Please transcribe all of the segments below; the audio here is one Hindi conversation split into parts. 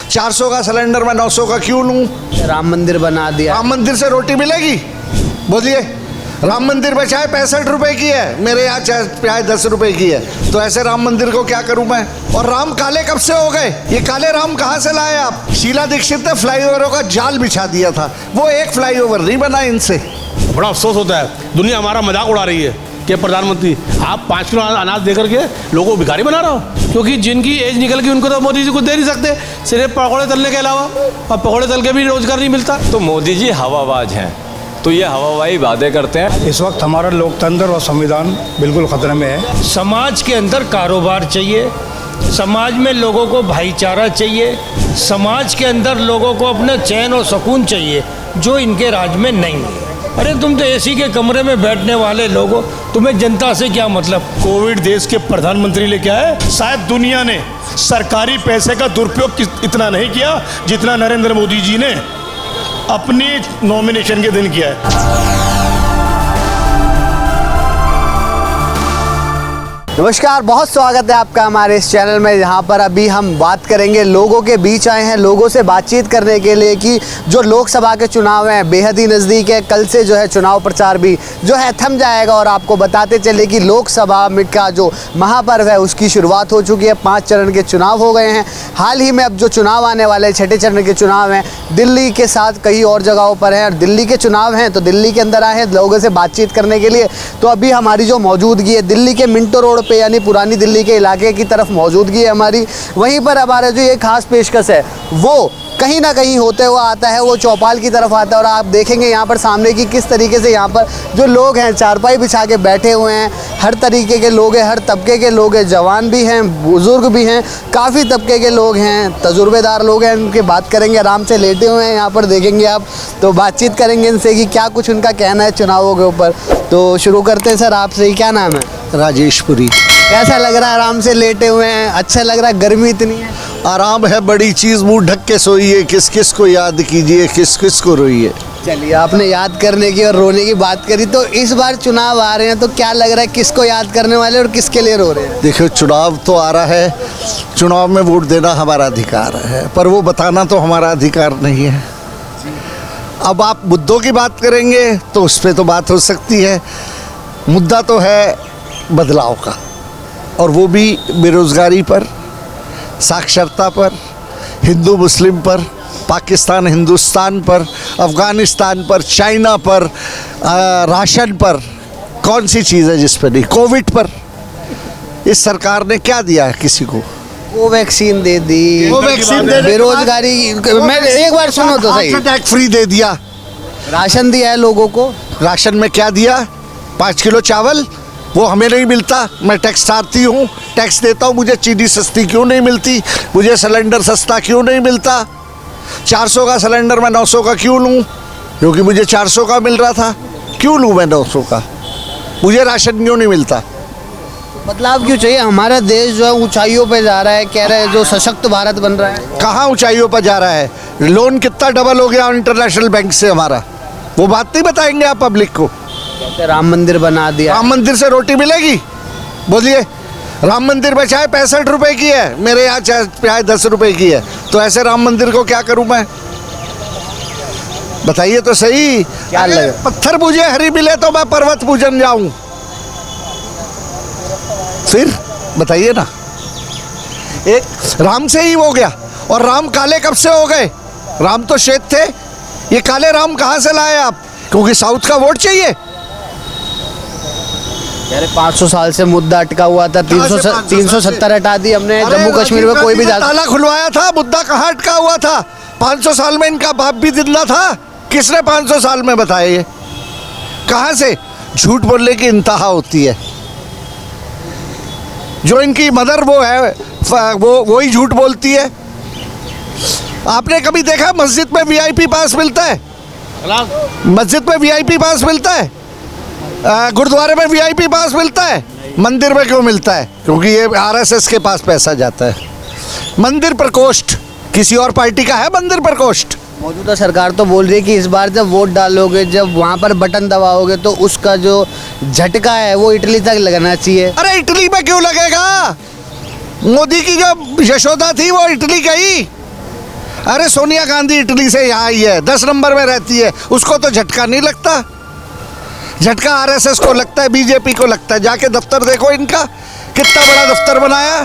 400 का सिलेंडर मैं 900 का क्यों लूं? राम मंदिर बना दिया। राम मंदिर से रोटी मिलेगी? बोलिए। राम मंदिर में चाहे 65 रुपए की है, मेरे यहाँ चाहे 10 रुपए की है, तो ऐसे राम मंदिर को क्या करूं मैं? और राम काले कब से हो गए? ये काले राम कहाँ से लाए आप? शीला दीक्षित ने फ्लाईओवरों का जाल बिछा दिया था, वो एक फ्लाईओवर नहीं बना इनसे। बड़ा अफसोस होता है, दुनिया हमारा मजाक उड़ा रही है कि प्रधानमंत्री आप 5 किलो अनाज दे करके लोगों को भिखारी बना रहे हो, क्योंकि जिनकी एज निकल गई उनको तो मोदी जी को दे नहीं सकते, सिर्फ पकौड़े तलने के अलावा, और पकौड़े तल के भी रोजगार नहीं मिलता। तो मोदी जी हवाबाज हैं, तो ये हवाबाजी वादे करते हैं। इस वक्त हमारा लोकतंत्र और संविधान बिल्कुल खतरे में है। समाज के अंदर कारोबार चाहिए, समाज में लोगों को भाईचारा चाहिए, समाज के अंदर लोगों को अपने चैन और सुकून चाहिए, जो इनके राज में नहीं है। अरे तुम तो एसी के कमरे में बैठने वाले लोगों, तुम्हें जनता से क्या मतलब? कोविड देश के प्रधानमंत्री लेके आए, शायद दुनिया ने सरकारी पैसे का दुरुपयोग इतना नहीं किया जितना नरेंद्र मोदी जी ने अपनी नॉमिनेशन के दिन किया है। नमस्कार, बहुत स्वागत है आपका हमारे इस चैनल में, जहां पर अभी हम बात करेंगे, लोगों के बीच आए हैं लोगों से बातचीत करने के लिए कि जो लोकसभा के चुनाव हैं बेहद ही नज़दीक है। कल से जो है चुनाव प्रचार भी जो है थम जाएगा और आपको बताते चले कि लोकसभा में का जो महापर्व है उसकी शुरुआत हो चुकी है। 5 चरण के चुनाव हो गए हैं। हाल ही में अब जो चुनाव आने वाले 6ठे चरण के चुनाव हैं, दिल्ली के साथ कई और जगहों पर हैं, और दिल्ली के चुनाव हैं तो दिल्ली के अंदर आए हैं लोगों से बातचीत करने के लिए। तो अभी हमारी जो मौजूदगी है दिल्ली के मिंटो रोड पे, यानी पुरानी दिल्ली के इलाके की तरफ मौजूदगी है हमारी। वहीं पर हमारा जो ये खास पेशकश है वो कहीं ना कहीं होते हुए आता है, वो चौपाल की तरफ आता है। और आप देखेंगे यहाँ पर सामने की किस तरीके से यहाँ पर जो लोग हैं चारपाई बिछा के बैठे हुए हैं। हर तरीके के लोग हैं, हर तबके के लोग हैं, जवान भी हैं, बुज़ुर्ग भी हैं, काफ़ी तबके के लोग हैं, तजुर्बेदार लोग हैं। उनकी बात करेंगे, आराम से लेटे हुए हैं यहाँ पर, देखेंगे आप, तो बातचीत करेंगे इनसे कि क्या कुछ उनका कहना है चुनावों के ऊपर। तो शुरू करते हैं सर आपसे ही, क्या नाम है? राजेशपुरी। कैसा लग रहा है? आराम से लेटे हुए हैं, अच्छा लग रहा है? गर्मी इतनी है। आराम है बड़ी चीज़, मुंह ढक के सोइए, किस किस को याद कीजिए, किस किस को रोइए। चलिए, आपने याद करने की और रोने की बात करी, तो इस बार चुनाव आ रहे हैं तो क्या लग रहा है, किसको याद करने वाले और किसके लिए रो रहे हैं? देखो, चुनाव तो आ रहा है, चुनाव में वोट देना हमारा अधिकार है, पर वो बताना तो हमारा अधिकार नहीं है। अब आप मुद्दों की बात करेंगे तो उस पर तो बात हो सकती है। मुद्दा तो है बदलाव का, और वो भी बेरोज़गारी पर, साक्षरता पर, हिंदू मुस्लिम पर, पाकिस्तान हिंदुस्तान पर, अफ़गानिस्तान पर, चाइना पर, राशन पर। कौन सी चीज़ है जिस पर नहीं? कोविड पर इस सरकार ने क्या दिया है किसी को? कोवैक्सीन दे दी, बेरोजगारी, मैं एक बार सुनो तो सही, टैक्स फ्री दे दिया, राशन दिया है लोगों को। राशन में क्या दिया? 5 किलो चावल, वो हमें नहीं मिलता। मैं टैक्स तारती हूँ, टैक्स देता हूँ, मुझे चीनी सस्ती क्यों नहीं मिलती? मुझे सिलेंडर सस्ता क्यों नहीं मिलता? 400 का सिलेंडर मैं 900 का क्यों लूँ? क्योंकि मुझे 400 का मिल रहा था, क्यों लूँ मैं 900 का? मुझे राशन क्यों नहीं मिलता? बदलाव क्यों चाहिए? हमारा देश जो है ऊंचाइयों पे जा रहा है, कह रहे हैं जो सशक्त भारत बन रहा है। कहाँ ऊंचाइयों पर जा रहा है? लोन कितना डबल हो गया इंटरनेशनल बैंक से हमारा, वो बात नहीं बताएंगे आप पब्लिक को। राम मंदिर बना दिया, राम मंदिर से रोटी मिलेगी? बोलिए। राम मंदिर में चाहे 65 रुपए की है, मेरे यहाँ चाहे 10 रुपए की है, तो ऐसे राम मंदिर को क्या करूं मैं? बताइए तो सही। क्या लगे? पत्थर मुझे हरी मिले तो मैं पर्वत पूजन जाऊं, फिर बताइए ना। एक राम से ही हो गया, और राम काले कब से हो गए? राम तो श्वेत थे, ये काले राम कहाँ से लाए आप? क्योंकि साउथ का वोट चाहिए। यार 500 साल से मुद्दा अटका हुआ था, 370 हटा दी हमने। जम्मू कश्मीर में कोई भी ताला खुलवाया था, मुद्दा कहाँ अटका हुआ था? 500 साल में इनका बाप भी जिंदा था? किसने 500 साल में बताया? ये कहाँ से? झूठ बोलने की इंतहा होती है। जो इनकी मदर वो है, वो ही झूठ बोलती है। आपने कभी देखा मस्जिद में वीआईपी पास मिलता है? मस्जिद में वीआईपी पास मिलता है? गुरुद्वारे में वीआईपी पास मिलता है? मंदिर में क्यों मिलता है? क्योंकि ये आरएसएस के पास पैसा जाता है। मंदिर प्रकोष्ठ किसी और पार्टी का है? मंदिर प्रकोष्ठ मौजूदा सरकार तो बोल रही है कि इस बार जब वोट डालोगे, जब वहाँ पर बटन दबाओगे तो उसका जो झटका है वो इटली तक लगना चाहिए। अरे इटली में क्यों लगेगा? मोदी की जो यशोदा थी वो इटली गई, अरे सोनिया गांधी इटली से यहाँ आई है, 10 नंबर में रहती है, उसको तो झटका नहीं लगता। झटका आरएसएस को लगता है, बीजेपी को लगता है। जाके दफ्तर देखो इनका, कितना बड़ा दफ्तर बनाया।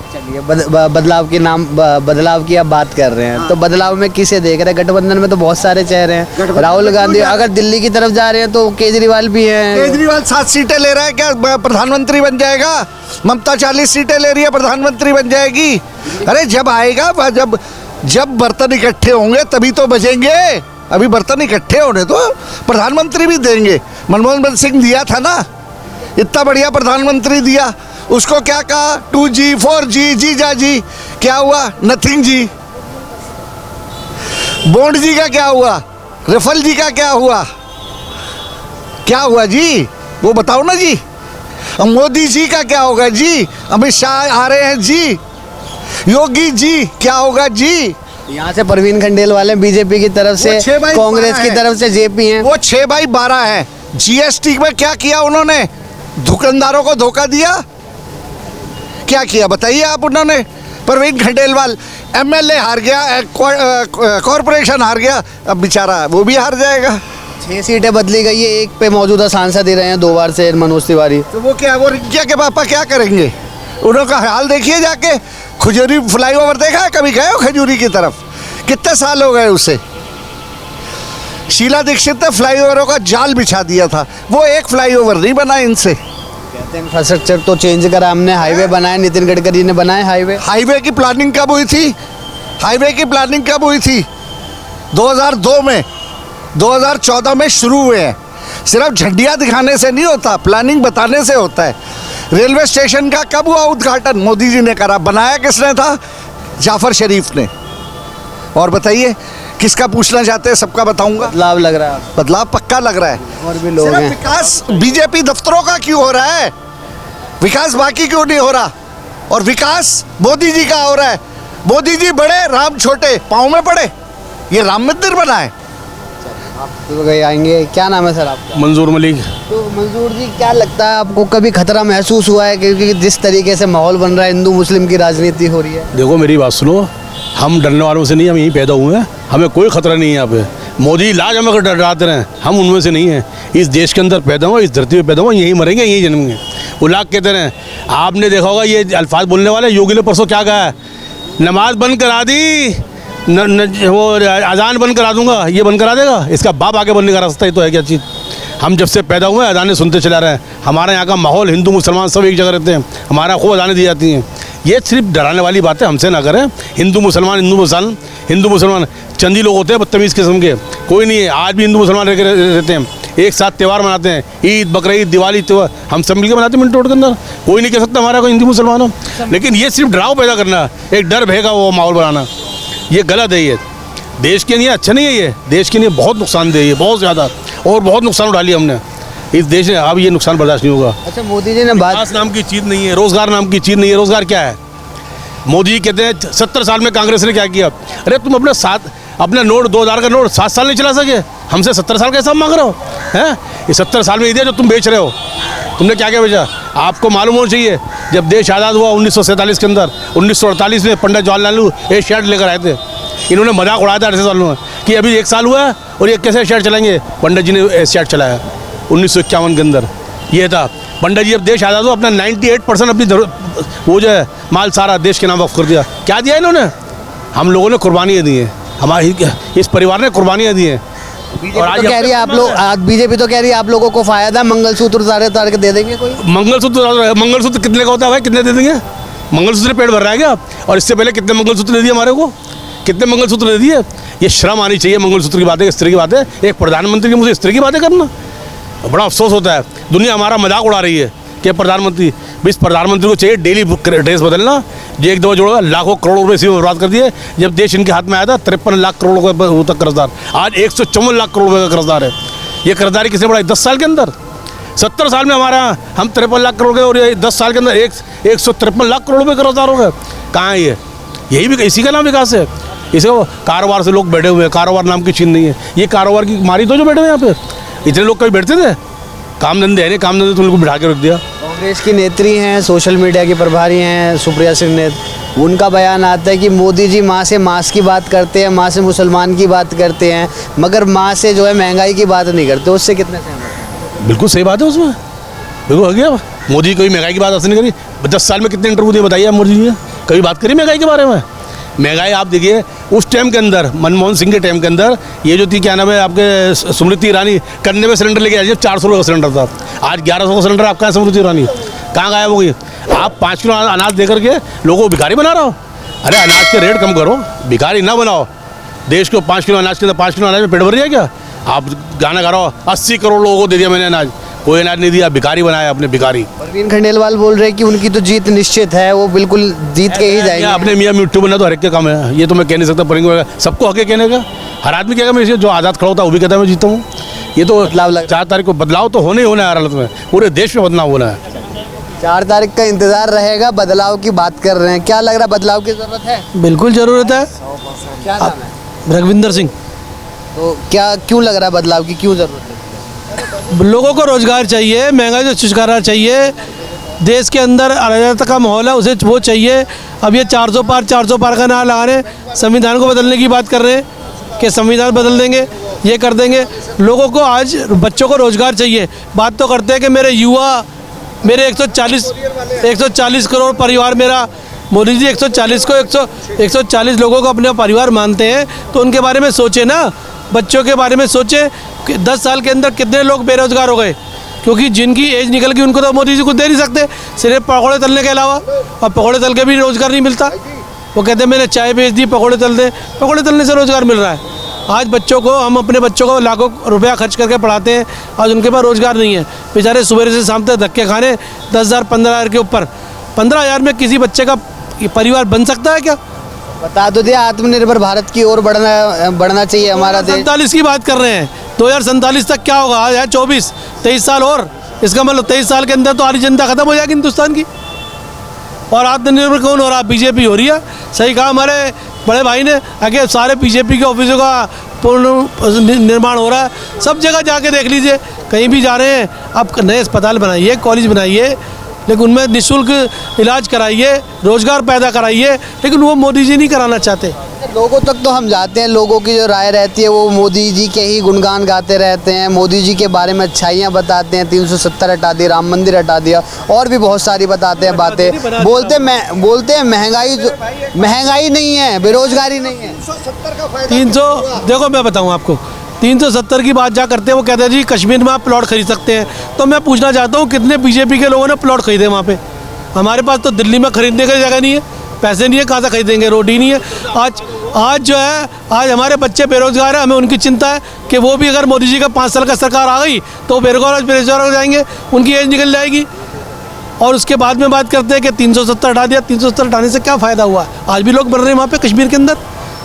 चलिए बदलाव की आप बात कर रहे हैं, तो बदलाव में किसे देख रहे हैं? गठबंधन में तो बहुत सारे चेहरे हैं। राहुल गांधी अगर दिल्ली की तरफ जा रहे हैं तो केजरीवाल भी हैं। केजरीवाल 7 सीटें ले रहा है, क्या प्रधानमंत्री बन जाएगा? ममता 40 सीटें ले रही है, प्रधानमंत्री बन जाएगी? अरे जब आएगा, जब बर्तन इकट्ठे होंगे तभी तो बजेंगे। अभी बर्तन इकट्ठे होने तो प्रधानमंत्री भी देंगे। मनमोहन सिंह दिया था ना, इतना बढ़िया प्रधानमंत्री दिया। उसको क्या कहा? 2G 4G जीजा जी, क्या हुआ? नथिंग जी। बॉन्ड जी का क्या हुआ? रफल जी का क्या हुआ? क्या हुआ जी, वो बताओ ना जी। मोदी जी का क्या होगा जी? अमित शाह आ रहे हैं जी। योगी जी क्या होगा जी? यहाँ से परवीन खंडेल वाले बीजेपी की तरफ से, 6/12 कांग्रेस की तरफ से जेपी हैं। वो 6/12 है। जीएसटी में क्या किया उन्होंने? दुकानदारों को धोखा दिया। क्या किया बताइए आप? उन्होंने परवीन खंडेलवाल एमएलए हार गया, कॉरपोरेशन हार गया, अब बेचारा वो भी हार जाएगा। 6 सीटें बदली गई है, एक पे मौजूदा सांसद ही रहे हैं 2 बार से, मनोज तिवारी। तो वो क्या, वो रिंकिया के पापा क्या करेंगे? उनका हाल देखिए जाके। खजूरी फ्लाईओवर देखा है? कभी गए हो खजूरी की तरफ? कितने साल हो गए उसे? शीला दीक्षित ने फ्लाईओवरों का जाल बिछा दिया था, वो एक फ्लाईओवर नहीं बना इनसे। इंफ्रास्ट्रक्चर तो चेंज करा हमने, हाईवे बनाए, नितिन गडकरी ने बनाए हाईवे। हाईवे की प्लानिंग कब हुई थी? हाईवे की प्लानिंग कब हुई थी? 2002 में, 2014 में शुरू हुए हैं। सिर्फ झंडियाँ दिखाने से नहीं होता, प्लानिंग बताने से होता है। रेलवे स्टेशन का कब हुआ उद्घाटन? मोदी जी ने करा। बनाया किसने था? जाफर शरीफ ने। और बताइए किसका पूछना चाहते हैं? सबका बताऊंगा। बदलाव लग रहा है, बदलाव पक्का लग रहा है। और भी लोग सिर्फ हैं। विकास बीजेपी दफ्तरों का क्यों हो रहा है? विकास बाकी क्यों नहीं हो रहा? और विकास मोदी जी का हो रहा है। मोदी जी बड़े, राम छोटे, पाँव में पड़े। ये राम मंदिर बना है। तो गए आएंगे। क्या नाम है सर आपका? मंजूर मलिक। तो मंजूर जी, क्या लगता है आपको, कभी खतरा महसूस हुआ है? क्योंकि जिस तरीके से माहौल बन रहा है, हिंदू मुस्लिम की राजनीति हो रही है। देखो मेरी बात सुनो, हम डरने वालों से नहीं, हम यहीं पैदा हुए हैं, हमें कोई खतरा नहीं है। यहाँ पे मोदी लाज हमें अगर डराते रहे, हम उनमें से नहीं हैं। इस देश के अंदर पैदा हुआ, इस धरती पे पैदा हुआ, यहीं मरेंगे, यहीं जन्मेंगे। वो लाख कहते रहे। आपने देखा होगा ये अल्फाज बोलने वाले योगी ने परसों क्या कहा है? नमाज बंद करा दी, वो अजान बंद करा दूंगा। ये बंद करा देगा? इसका बाप आगे बनने का रास्ता ही तो है क्या चीज़? हम जब से पैदा हुए अजानें सुनते चला रहे हैं। हमारे यहाँ का माहौल, हिंदू मुसलमान सब एक जगह रहते हैं, हमारा खूब अजानें दी जाती हैं। ये सिर्फ डराने वाली बातें हमसे ना करें। हिंदू मुसलमान चंदी लोग होते हैं, बदतमीज़ किस्म के। कोई नहीं है, आज भी हिंदू मुसलमान रहते हैं, एक साथ त्यौहार मनाते हैं। ईद, बकरीद, दिवाली, त्यौहार हम सब मिलकर मनाते हैं मिनट के अंदर। कोई नहीं कह सकता हमारा कोई हिंदू मुसलमान हो। लेकिन ये सिर्फ डराव पैदा करना, एक डर भयगा वो माहौल बनाना, ये गलत है। ये देश के लिए अच्छा नहीं है। ये देश के लिए बहुत नुकसानदेह है, बहुत ज़्यादा, और बहुत नुकसान उठा लिया हमने इस देश ने। अब ये नुकसान बर्दाश्त नहीं होगा। अच्छा, मोदी जी ने विकास नाम की चीज़ नहीं है, रोज़गार नाम की चीज़ नहीं है। रोज़गार क्या है? मोदी जी कहते हैं 70 साल में कांग्रेस ने क्या किया? अरे तुम अपना नोट 2000 का नोट 7 साल नहीं चला सके, हमसे 70 साल का हिसाब मांग रहे हो? हैं? ये 70 साल में ही दिया जो तुम बेच रहे हो। तुमने क्या क्या बेचा? आपको मालूम होना चाहिए, जब देश आज़ाद हुआ 1947 के अंदर, 1948 में पंडित जवाहरलाल नेहरू एक शेयर लेकर आए थे। इन्होंने मजाक उड़ाया था 8 सालों में कि अभी 1 साल हुआ है और ये कैसे शेयर चलाएंगे। पंडित जी ने शेयर चलाया 1951 के अंदर। ये था पंडित जी, अब देश आज़ाद हुआ, अपना 98% अपनी वो जो है माल सारा देश के नाम वक्फ कर दिया। क्या दिया इन्होंने? हम लोगों ने कुर्बानियाँ दी हैं, हमारी इस परिवार ने कुर्बानियाँ दी हैं। और आज कह रही है आप लोग, बीजेपी तो कह रही है आप लोगों को फायदा, मंगलसूत्र उतार के दे देंगे कोई? मंगलसूत्र कितने का होता है भाई? कितने दे देंगे? मंगलसूत्र पेट भर रहा है क्या? और इससे पहले कितने मंगलसूत्र दे दिए हमारे को? कितने मंगलसूत्र दे दिए? ये शर्म आनी चाहिए। मंगलसूत्र की बातें, इस तरह की बातें, एक प्रधानमंत्री की मुझे इस तरह की बातें करना बड़ा अफसोस होता है। दुनिया हमारा मजाक उड़ा रही है कि प्रधानमंत्री, इस प्रधानमंत्री को चाहिए डेली ड्रेस बदलना। जो एक दो जोड़ा लाखों करोड़ों रुपये इसी में बर्बाद कर दिए। जब देश इनके हाथ में आया था 53 लाख करोड़ रुपये तक कर्जदार, आज 154 लाख करोड़ रुपये का कर्जदार है। ये कर्जदारी किसने बढ़ाई 10 साल के अंदर? 70 साल में हमारा हम 53 लाख करोड़ गए और ये 10 साल के अंदर 153 लाख करोड़ रुपये कर्जदार हो गए। कहाँ है ये? यही भी इसी का नाम विकास है। इसको कारोबार से लोग बैठे हुए हैं, कारोबार नाम की चीज़ नहीं है। ये कारोबार की मारी तो जो बैठे हुए यहाँ पे, इतने लोग कभी बैठते थे? काम धंधे है नहीं, काम धंधे तो उनको बिठा के रख दिया। कांग्रेस की नेत्री हैं, सोशल मीडिया की प्रभारी हैं सुप्रिया सिंह, उनका बयान आता है कि मोदी जी माँ से मांस की बात करते हैं, माँ से मुसलमान की बात करते हैं, मगर माँ से जो है महंगाई की बात नहीं करते। उससे कितने सहमत हैं? बिल्कुल सही बात है उसमें, बिल्कुल हो गया। मोदी कोई महंगाई की बात ऐसे नहीं करी। 10 साल में कितने इंटरव्यू दिए बताइए आप मोदी जी ने? कभी बात करी महंगाई के बारे में? महंगाई आप देखिए उस टाइम के अंदर, मनमोहन सिंह के टाइम के अंदर, ये जो थी क्या नाम है आपके स्मृति ईरानी, करने में सिलेंडर लेके आई 400 रुपये का सिलेंडर था। आज 1100 का सिलेंडर आपका स्मृति ईरानी कहाँ गायब हो गई? आप 5 किलो अनाज दे करके लोगों को भिखारी बना रहे हो। अरे अनाज के रेट कम करो, भिखारी ना बनाओ। देश को 5 किलो अनाज के अंदर 5 किलो अनाज में पेट भर जाए क्या? आप गाना गा रहे हो 80 करोड़ लोगों को दे दिया मैंने अनाज, कोई अनाज नहीं दिया, भिखारी बनाया अपने भिखारी। परवीन खंडेलवाल बोल रहे हैं कि उनकी तो जीत निश्चित है, वो बिल्कुल जीत के ही जाएंगे। अपने मियाँ मिट्टू बनना तो हर एक के काम है, ये तो मैं कह नहीं सकता। पर सबको हक है कहने का, हर आदमी कहेगा मैं जो आज़ाद खड़ा होता है वो भी कहता है मैं जीता हूँ। ये तो बदलाव लग 4 तारीख को बदलाव तो होने ही होना है, हर हालत में पूरे देश में बदलाव होना है। 4 तारीख का इंतजार रहेगा। बदलाव की बात कर रहे हैं, क्या लग रहा है बदलाव की जरूरत है? बिल्कुल ज़रूरत है। क्या नाम है? रघविंदर सिंह। तो क्या क्यों लग रहा है बदलाव की क्यों जरूरत है? लोगों को रोजगार चाहिए, महंगाई से छुटकारा चाहिए, देश के अंदर अराजकता का माहौल है उसे वो चाहिए। अब ये 400 पार का नारा लगा रहे, संविधान को बदलने की बात कर रहे हैं कि संविधान बदल देंगे, ये कर देंगे। लोगों को आज बच्चों को रोजगार चाहिए। बात तो करते हैं कि मेरे युवा, मेरे 140 करोड़ परिवार मेरा, मोदी जी 140 लोगों को अपने परिवार मानते हैं, तो उनके बारे में सोचे ना, बच्चों के बारे में सोचे कि 10 साल के अंदर कितने लोग बेरोजगार हो गए, क्योंकि जिनकी एज निकल गई उनको तो मोदी जी कुछ दे नहीं सकते सिर्फ पकौड़े तलने के अलावा, और पकौड़े तल के भी रोजगार नहीं मिलता। वो कहते हैं मैंने चाय बेच दी, पकौड़े तल दे, पकौड़े तलने से रोजगार मिल रहा है। आज बच्चों को, हम अपने बच्चों को लाखों रुपया खर्च करके पढ़ाते हैं, आज उनके पास रोजगार नहीं है। बेचारे सुबह से शाम तक धक्के खाने, 10,000 15,000 के ऊपर। 15,000 में किसी बच्चे का परिवार बन सकता है क्या? बता दो दिया, आत्मनिर्भर भारत की ओर बढ़ना चाहिए हमारा देश। 47 की बात कर रहे हैं, 2047 तक क्या होगा? आज है 23 साल और, इसका मतलब 23 साल के अंदर तो आधी जनता खत्म हो जाएगी हिंदुस्तान की। और आत्मनिर्भर कौन हो रहा? बीजेपी हो रही है। सही कहा हमारे बड़े भाई ने, आगे सारे बीजेपी के ऑफिसों का पूर्ण निर्माण हो रहा है। सब जगह जाके देख लीजिए, कहीं भी जा रहे हैं। अब नए अस्पताल बनाइए, कॉलेज बनाइए, लेकिन उनमें निःशुल्क इलाज कराइए, रोजगार पैदा कराइए, लेकिन वो मोदी जी नहीं कराना चाहते। लोगों तक तो हम जाते हैं, लोगों की जो राय रहती है वो मोदी जी के ही गुणगान गाते रहते हैं, मोदी जी के बारे में अच्छाइयाँ बताते हैं। 370 हटा दिया, राम मंदिर हटा दिया, और भी बहुत सारी बताते हैं बातें। बोलते हैं महंगाई नहीं है, बेरोजगारी नहीं है। 300 देखो मैं बताऊँ आपको, 370 की बात जा करते हैं, वो कहते हैं जी कश्मीर में आप प्लॉट खरीद सकते हैं। तो मैं पूछना चाहता हूँ कितने बीजेपी के लोगों ने प्लॉट खरीदे वहाँ पे? हमारे पास तो दिल्ली में खरीदने की जगह नहीं है, पैसे नहीं है, कहाँ से खरीदेंगे? रोड ही नहीं है। आज जो है, आज हमारे बच्चे बेरोजगार हैं, हमें उनकी चिंता है कि वो भी अगर मोदी जी का 5 साल का सरकार आ गई तो वो बेरोजगार हो जाएंगे, उनकी एज निकल जाएगी। और उसके बाद में बात करते हैं कि 370 हटा दिया। 370 हटाने से क्या फ़ायदा हुआ? आज भी लोग बन रहे हैं वहाँ पे कश्मीर के अंदर,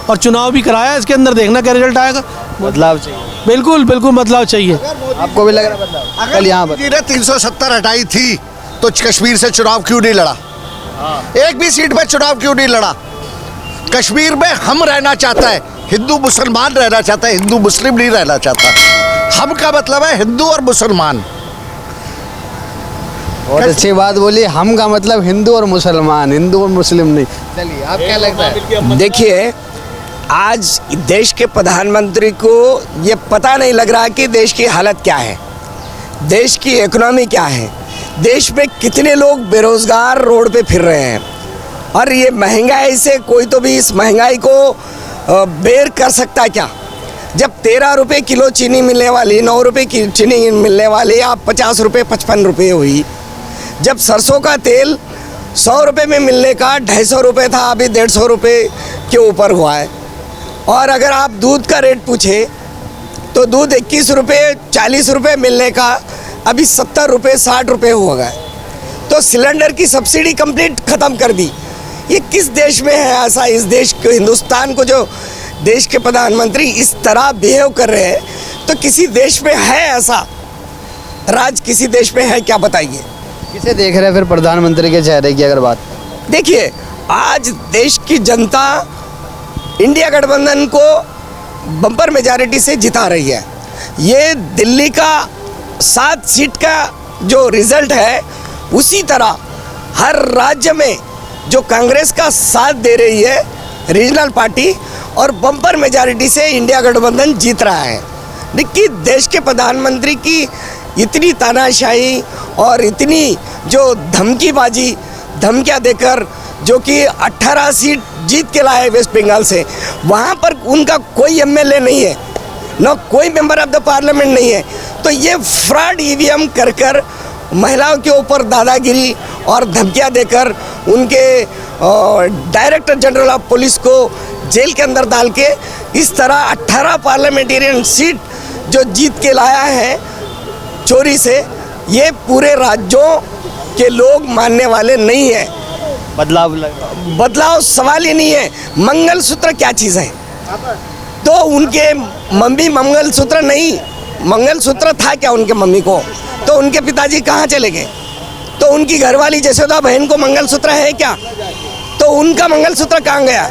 और चुनाव भी कराया, इसके अंदर देखना क्या रिजल्ट आएगा। बदलाव चाहिए, बिल्कुल बदलाव चाहिए। आपको भी लग रहा है बदलाव? कल यहाँ मोदी ने 370 हटाई थी तो कश्मीर से चुनाव क्यों नहीं लड़ा? एक भी सीट पे चुनाव क्यों नहीं लड़ा? कश्मीर में हम रहना चाहता है, हिंदू मुसलमान रहना चाहता है, हिंदू मुस्लिम नहीं रहना चाहता। हम का मतलब है हिंदू और मुसलमान। बहुत अच्छी बात बोली, हम का मतलब हिंदू और मुसलमान, हिंदू और मुस्लिम नहीं। चलिए, आप क्या लगता है? देखिए, आज देश के प्रधानमंत्री को ये पता नहीं लग रहा कि देश की हालत क्या है, देश की इकोनॉमी क्या है, देश में कितने लोग बेरोजगार रोड पे फिर रहे हैं। और ये महंगाई से कोई तो भी इस महंगाई को बेर कर सकता है क्या? जब 13 रुपये किलो चीनी मिलने वाली, 9 रुपये की चीनी मिलने वाली, आप 50 रुपये 55 रुपये हुई। जब सरसों का तेल 100 रुपये में मिलने का 250 रुपये था, अभी 150 रुपये के ऊपर हुआ है। और अगर आप दूध का रेट पूछे तो दूध 21 रुपये 40 रुपये मिलने का अभी 70 रुपये 60 रुपये हो गए। तो सिलेंडर की सब्सिडी कंप्लीट ख़त्म कर दी। ये किस देश में है ऐसा? इस देश को, हिंदुस्तान को जो देश के प्रधानमंत्री इस तरह बिहेव कर रहे हैं, तो किसी देश में है ऐसा राज? किसी देश में है क्या? बताइए। किसे देख रहे हैं फिर प्रधानमंत्री के चेहरे की अगर बात? देखिए, आज देश की जनता इंडिया गठबंधन को बम्पर मेजॉरिटी से जिता रही है। ये दिल्ली का 7 सीट का जो रिज़ल्ट है उसी तरह हर राज्य में जो कांग्रेस का साथ दे रही है रीजनल पार्टी, और बम्पर मेजॉरिटी से इंडिया गठबंधन जीत रहा है। देखिए, देश के प्रधानमंत्री की इतनी तानाशाही और इतनी जो धमकियाँ देकर जो कि 18 सीट जीत के लाए वेस्ट बंगाल से, वहाँ पर उनका कोई एमएलए नहीं है, न कोई मेंबर ऑफ द पार्लियामेंट नहीं है। तो ये फ्रॉड ईवीएम कर महिलाओं के ऊपर दादागिरी और धमकियाँ देकर उनके डायरेक्टर जनरल ऑफ पुलिस को जेल के अंदर डाल के इस तरह 18 पार्लियामेंटेरियन सीट जो जीत के लाया है चोरी से, ये पूरे राज्यों के लोग मानने वाले नहीं है। बदलाव सवाल ही नहीं है। मंगलसूत्र क्या चीज़ है? तो उनके मम्मी मंगलसूत्र नहीं, मंगलसूत्र था क्या उनके मम्मी को? तो उनके पिताजी कहाँ चले गए? तो उनकी घरवाली जसोदा बहन को मंगलसूत्र है क्या? तो उनका मंगलसूत्र कहाँ गया?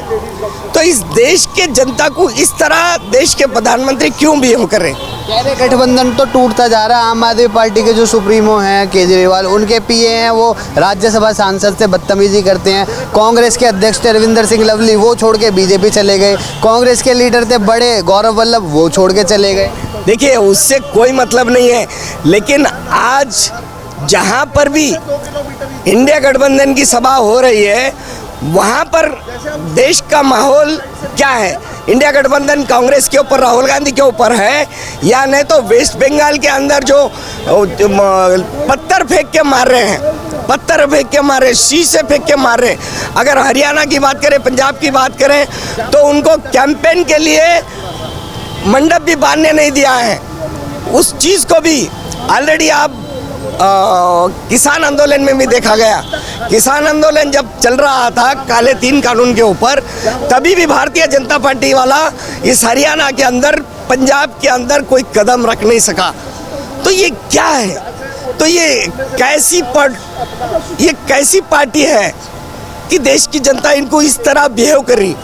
तो इस देश के जनता को इस तरह देश के प्रधानमंत्री क्यों बिहेव कर रहे हैं? कह रहे गठबंधन तो टूटता जा रहा है। आम आदमी पार्टी के जो सुप्रीमो हैं केजरीवाल, उनके पीए हैं, वो राज्यसभा सांसद से बदतमीजी करते हैं। कांग्रेस के अध्यक्ष थे रविंदर सिंह लवली, वो छोड़ के बीजेपी चले गए। कांग्रेस के लीडर थे बड़े गौरव वल्लभ, वो छोड़ के चले गए। देखिए, उससे कोई मतलब नहीं है, लेकिन आज जहाँ पर भी इंडिया गठबंधन की सभा हो रही है वहाँ पर देश का माहौल क्या है? इंडिया गठबंधन कांग्रेस के ऊपर, राहुल गांधी के ऊपर है, या नहीं तो वेस्ट बंगाल के अंदर जो पत्थर फेंक के मार रहे हैं, पत्थर फेंक के मार रहे, शीशे फेंक के मार रहे। अगर हरियाणा की बात करें, पंजाब की बात करें, तो उनको कैंपेन के लिए मंडप भी बांधने नहीं दिया है। उस चीज़ को भी ऑलरेडी आप किसान आंदोलन में भी देखा गया। किसान आंदोलन जब चल रहा था काले 3 कानून के ऊपर, तभी भी भारतीय जनता पार्टी वाला इस हरियाणा के अंदर, पंजाब के अंदर कोई कदम रख नहीं सका। तो ये क्या है? तो ये कैसी पार्टी है कि देश की जनता इनको इस तरह बिहेव कर रही?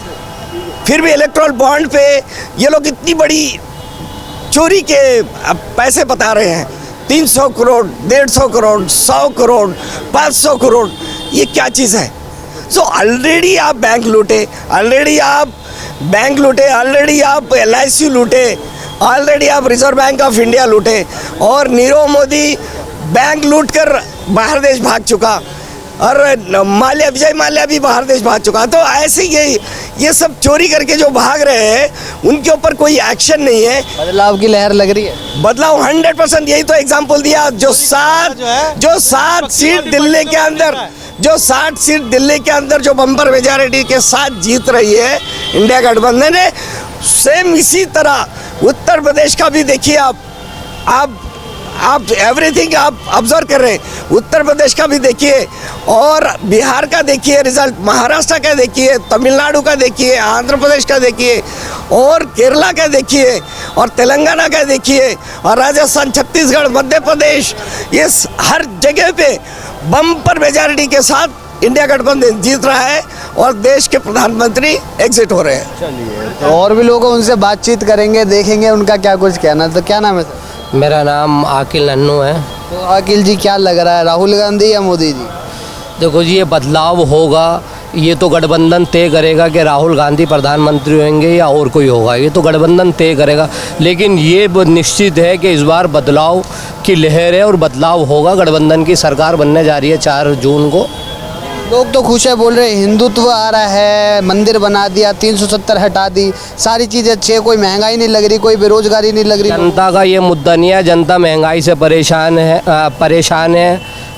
फिर भी इलेक्ट्रल बॉन्ड पे ये लोग इतनी बड़ी चोरी के पैसे बता रहे हैं, 300 करोड़, 150 करोड़, 100 करोड़, 500 करोड़। ये क्या चीज़ है? सो ऑलरेडी आप बैंक लूटे, ऑलरेडी आप LIC लूटे, ऑलरेडी आप रिजर्व बैंक ऑफ इंडिया लूटे, और नीरव मोदी बैंक लूट कर बाहर देश भाग चुका, और विजय माल्या भी बाहर देश भाग चुका। तो ऐसे ये सब चोरी करके जो भाग रहे हैं, उनके ऊपर कोई एक्शन नहीं है। बदलाव की लहर लग रही है। बदलाव 100%। यही तो एग्जाम्पल दिया, जो 7 सीट दिल्ली के अंदर, जो 60 सीट दिल्ली के अंदर जो बम्पर मेजॉरिटी के साथ जीत रही है इंडिया गठबंधन है, सेम इसी तरह उत्तर प्रदेश का भी देखिए। आप एवरीथिंग आप ऑब्जर्व कर रहे हैं। उत्तर प्रदेश का भी देखिए, और बिहार का देखिए रिजल्ट, महाराष्ट्र का देखिए, तमिलनाडु का देखिए, आंध्र प्रदेश का देखिए, और केरला का देखिए, और तेलंगाना का देखिए, और राजस्थान, छत्तीसगढ़, मध्य प्रदेश, ये हर जगह पे बम्पर मेजॉरिटी के साथ इंडिया गठबंधन जीत रहा है, और देश के प्रधानमंत्री एग्जिट हो रहे हैं। तो और भी लोग उनसे बातचीत करेंगे, देखेंगे उनका क्या कुछ कहना। तो क्या नाम है सर? मेरा नाम आकिल नन्नू है। तो आकिल जी, क्या लग रहा है, राहुल गांधी या मोदी जी? देखो जी, ये बदलाव होगा, ये तो गठबंधन तय करेगा कि राहुल गांधी प्रधानमंत्री होंगे या और कोई होगा, ये तो गठबंधन तय करेगा। लेकिन ये निश्चित है कि इस बार बदलाव की लहर है और बदलाव होगा। गठबंधन की सरकार बनने जा रही है 4 जून को। लोग तो खुश है, बोल रहे हिंदुत्व आ रहा है, मंदिर बना दिया, 370 हटा दी, सारी चीज़ें अच्छी है, कोई महंगाई नहीं लग रही, कोई बेरोजगारी नहीं लग रही। जनता का ये मुद्दा नहीं है, जनता महंगाई से परेशान है,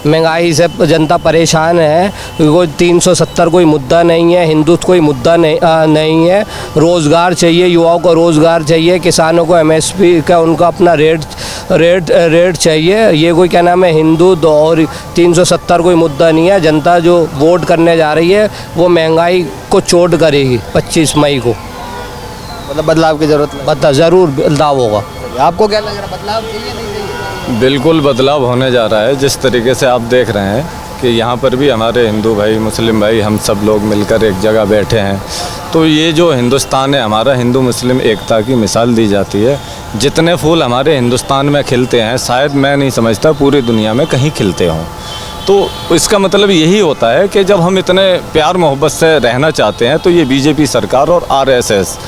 महंगाई से जनता परेशान है। कोई 370 कोई मुद्दा नहीं है, हिंदुत्व कोई मुद्दा नहीं है। रोज़गार चाहिए, युवाओं को रोज़गार चाहिए, किसानों को MSP का उनका अपना रेट चाहिए। ये कोई क्या नाम है, हिंदुत्व और 370 कोई मुद्दा नहीं है। जनता जो वोट करने जा रही है वो महंगाई को चोट करेगी 25 मई को। मतलब बदलाव की ज़रूरत है। ज़रूर बदलाव होगा। आपको क्या लग रहा है, बदलाव चाहिए नहीं चाहिए? बिल्कुल बदलाव होने जा रहा है। जिस तरीके से आप देख रहे हैं कि यहाँ पर भी हमारे हिंदू भाई, मुस्लिम भाई, हम सब लोग मिलकर एक जगह बैठे हैं, तो ये जो हिंदुस्तान है हमारा, हिंदू मुस्लिम एकता की मिसाल दी जाती है। जितने फूल हमारे हिंदुस्तान में खिलते हैं, शायद मैं नहीं समझता पूरी दुनिया में कहीं खिलते हों। तो इसका मतलब यही होता है कि जब हम इतने प्यार मोहब्बत से रहना चाहते हैं तो ये बीजेपी सरकार और आरएसएस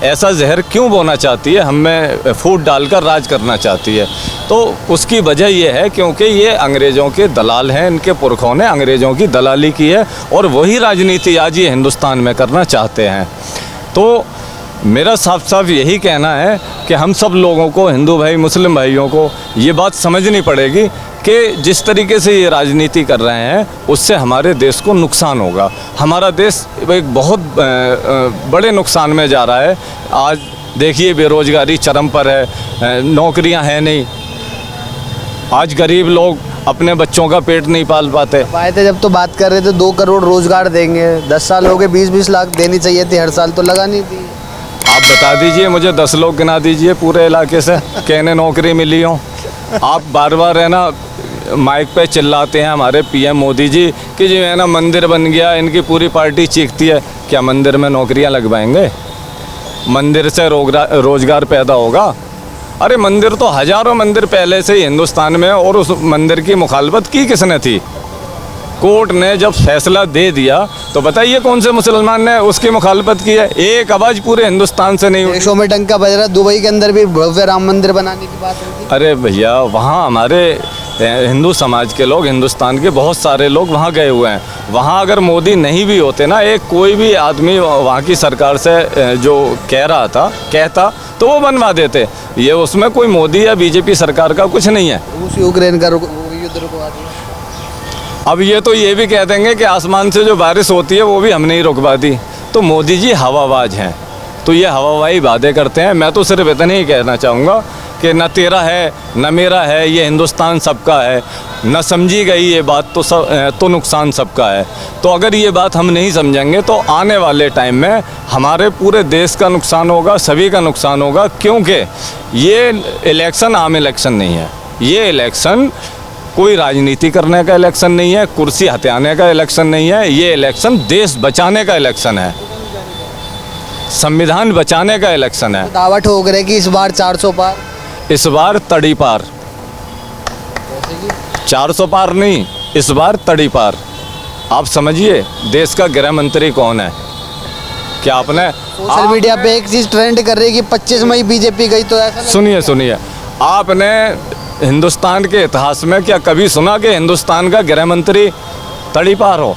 ऐसा जहर क्यों बोना चाहती है, हमें फूट डालकर राज करना चाहती है। तो उसकी वजह यह है क्योंकि ये अंग्रेज़ों के दलाल हैं, इनके पुरखों ने अंग्रेज़ों की दलाली की है और वही राजनीति आज ये हिंदुस्तान में करना चाहते हैं। तो मेरा साफ साफ यही कहना है कि हम सब लोगों को, हिंदू भाई मुस्लिम भाइयों को ये बात समझनी पड़ेगी कि जिस तरीके से ये राजनीति कर रहे हैं उससे हमारे देश को नुकसान होगा। हमारा देश एक बहुत बड़े नुकसान में जा रहा है। आज देखिए बेरोजगारी चरम पर है, नौकरियां हैं नहीं, आज गरीब लोग अपने बच्चों का पेट नहीं पाल पाते। आए थे जब तो बात कर रहे थे 2 करोड़ रोजगार देंगे, 10 साल हो गए, 20-20 लाख देनी चाहिए थी हर साल, तो लगा नहीं थी। आप बता दीजिए मुझे 10 लोग गिना दीजिए पूरे इलाके से कहने नौकरी मिली हो। आप बार बार है ना माइक पे चिल्लाते हैं हमारे पीएम मोदी जी कि जो है ना मंदिर बन गया, इनकी पूरी पार्टी चीखती है। क्या मंदिर में नौकरियां लगवाएंगे? मंदिर से रोजगार पैदा होगा? अरे मंदिर तो हजारों मंदिर पहले से ही हिंदुस्तान में, और उस मंदिर की मुखालफत की किसने थी? कोर्ट ने जब फैसला दे दिया तो बताइए कौन से मुसलमान ने उसकी मुखालफत की है? एक आवाज़ पूरे हिंदुस्तान से नहीं हुई। देशों में डंका बज रहा, दुबई के अंदर भी भव्य राम मंदिर बनाने की बात होती। अरे भैया वहाँ हमारे हिंदू समाज के लोग, हिंदुस्तान के बहुत सारे लोग वहाँ गए हुए हैं। वहाँ अगर मोदी नहीं भी होते ना, एक कोई भी आदमी वहाँ की सरकार से जो कह रहा था कहता तो वो बनवा देते। ये उसमें कोई मोदी या बीजेपी सरकार का कुछ नहीं है। रूस यूक्रेन का युद्ध रुकवा दिया। अब ये तो ये भी कह देंगे कि आसमान से जो बारिश होती है वो भी हमने ही रुकवा दी। तो मोदी जी हवाबाज हैं, तो ये हवाबाजी बातें करते हैं। मैं तो सिर्फ इतना ही कहना चाहूँगा कि न तेरा है न मेरा है, ये हिंदुस्तान सबका है। न समझी गई ये बात तो नुकसान सबका है। तो अगर ये बात हम नहीं समझेंगे तो आने वाले टाइम में हमारे पूरे देश का नुकसान होगा, सभी का नुकसान होगा। क्योंकि ये इलेक्शन आम इलेक्शन नहीं है, ये इलेक्शन कोई राजनीति करने का इलेक्शन नहीं है, कुर्सी हथियाने का इलेक्शन नहीं है। ये इलेक्शन देश बचाने का इलेक्शन है, संविधान बचाने का इलेक्शन है। दावा ठोक रहे कि इस बार 400 पार, इस बार तड़ी पार, 400 पार नहीं, इस बार तड़ी पार। आप समझिए देश का गृह मंत्री कौन है? क्या आपने सोशल मीडिया पे एक चीज ट्रेंड कर रही है कि 25 मई बीजेपी गई, तो ऐसा सुनिए, आपने हिंदुस्तान के इतिहास में क्या कभी सुना कि हिंदुस्तान का गृह मंत्री तड़ी पार हो?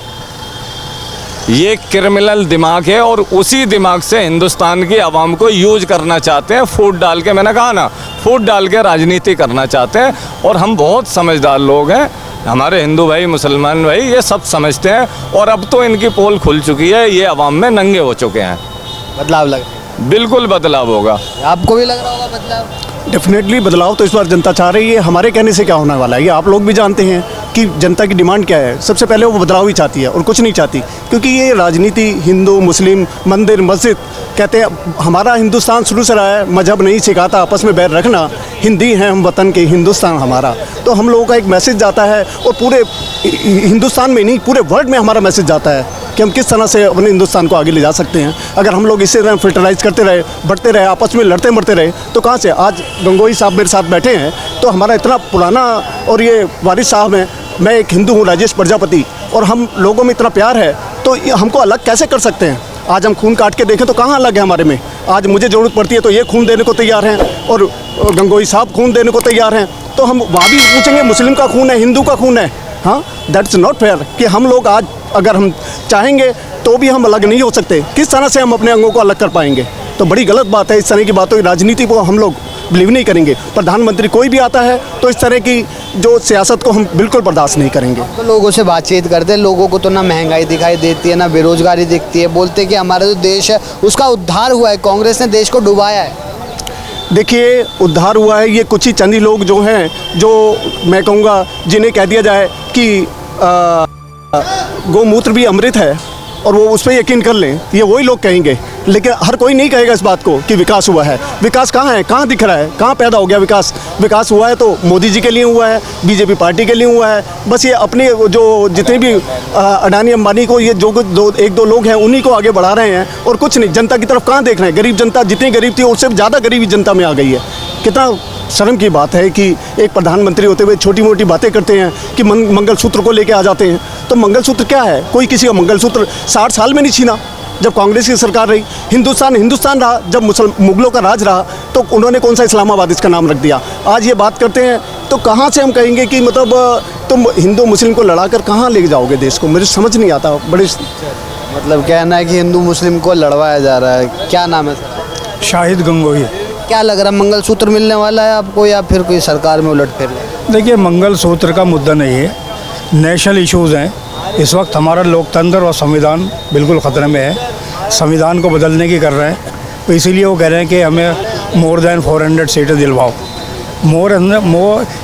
ये क्रिमिनल दिमाग है और उसी दिमाग से हिंदुस्तान की आवाम को यूज करना चाहते हैं, फूट डाल के, मैंने कहा ना, फूट डाल के राजनीति करना चाहते हैं। और हम बहुत समझदार लोग हैं, हमारे हिंदू भाई मुसलमान भाई ये सब समझते हैं। और अब तो इनकी पोल खुल चुकी है, ये आवाम में नंगे हो चुके हैं। बदलाव लग, बिल्कुल बदलाव होगा। आपको भी लग रहा होगा बदलाव? डेफिनेटली बदलाव तो इस बार जनता चाह रही है। हमारे कहने से क्या होने वाला है, ये आप लोग भी जानते हैं कि जनता की डिमांड क्या है। सबसे पहले वो बदलाव ही चाहती है और कुछ नहीं चाहती, क्योंकि ये राजनीति हिंदू मुस्लिम मंदिर मस्जिद कहते हैं। हमारा हिंदुस्तान शुरू से रहा है, मजहब नहीं सिखाता आपस में बैर रखना, हिंदी हैं हम वतन के, हिंदुस्तान हमारा। तो हम लोगों का एक मैसेज जाता है और पूरे हिंदुस्तान में नहीं पूरे वर्ल्ड में हमारा मैसेज जाता है कि हम किस तरह से अपने हिंदुस्तान को आगे ले जा सकते हैं। अगर हम लोग इसी तरह फिल्टराइज करते रहे, बढ़ते रहे, आपस में लड़ते मरते रहे, तो कहाँ से? आज गंगोई साहब मेरे साथ बैठे हैं, तो हमारा इतना पुराना, और ये वारिस साहब हैं, मैं एक हिंदू हूँ राजेश प्रजापति, और हम लोगों में इतना प्यार है, तो हमको अलग कैसे कर सकते हैं? आज हम खून काट के देखें तो कहाँ अलग है हमारे में? आज मुझे ज़रूरत पड़ती है तो ये खून देने को तैयार हैं और गंगोई साहब खून देने को तैयार हैं। तो हम वहाँ भी पूछेंगे मुस्लिम का खून है, हिंदू का खून है? हाँ, दैट्स नॉट फेयर कि हम लोग आज अगर हम चाहेंगे तो भी हम अलग नहीं हो सकते। किस तरह से हम अपने अंगों को अलग कर पाएंगे? तो बड़ी गलत बात है। इस तरह की बातों की राजनीति को हम लोग बिलीव नहीं करेंगे। प्रधानमंत्री कोई भी आता है तो इस तरह की जो सियासत को हम बिल्कुल बर्दाश्त नहीं करेंगे। तो लोगों से बातचीत करते हैं, लोगों को तो ना महंगाई दिखाई देती है ना बेरोजगारी दिखती है, बोलते कि हमारा जो देश है उसका उद्धार हुआ है, कांग्रेस ने देश को डुबाया है। देखिए, उद्धार हुआ है ये कुछ ही चंद ही लोग जो हैं, जो मैं कहूँगा जिन्हें कह दिया जाए कि गोमूत्र भी अमृत है और वो उस पर यकीन कर लें, ये वही लोग कहेंगे। लेकिन हर कोई नहीं कहेगा इस बात को कि विकास हुआ है। विकास कहाँ है? कहाँ दिख रहा है? कहाँ पैदा हो गया विकास? विकास हुआ है तो मोदी जी के लिए हुआ है, बीजेपी पार्टी के लिए हुआ है। बस ये अपने जो जितने भी अडानी अंबानी को ये जो एक दो लोग हैं उन्हीं को आगे बढ़ा रहे हैं और कुछ नहीं। जनता की तरफ कहाँ देख रहे हैं? गरीब जनता जितनी गरीब थी उससे ज़्यादा गरीबी जनता में आ गई है। कितना शर्म की बात है कि एक प्रधानमंत्री होते हुए छोटी मोटी बातें करते हैं कि मंगलसूत्र को लेके आ जाते हैं। तो मंगलसूत्र क्या है? कोई किसी का मंगलसूत्र 60 साल में नहीं छीना जब कांग्रेस की सरकार रही। हिंदुस्तान रहा जब मुगलों का राज रहा, तो उन्होंने कौन सा इस्लामाबाद इसका नाम रख दिया। आज ये बात करते हैं तो कहाँ से हम कहेंगे कि मतलब तुम हिंदू मुस्लिम को लड़ाकर कहाँ ले जाओगे देश को? मुझे समझ नहीं आता। बड़े मतलब कहना है कि हिंदू मुस्लिम को लड़वाया जा रहा है। क्या नाम है सर? शाहिद गंगोही। क्या लग रहा है, मंगलसूत्र मिलने वाला है आपको या फिर कोई सरकार में उलटफेर? देखिए, मंगलसूत्र का मुद्दा नहीं है, नेशनल इश्यूज़ हैं। इस वक्त हमारा लोकतंत्र और संविधान बिल्कुल ख़तरे में है। संविधान को बदलने की कर रहे हैं, तो इसीलिए वो कह रहे हैं कि हमें मोर देन 400 सीटें दिलवाओ।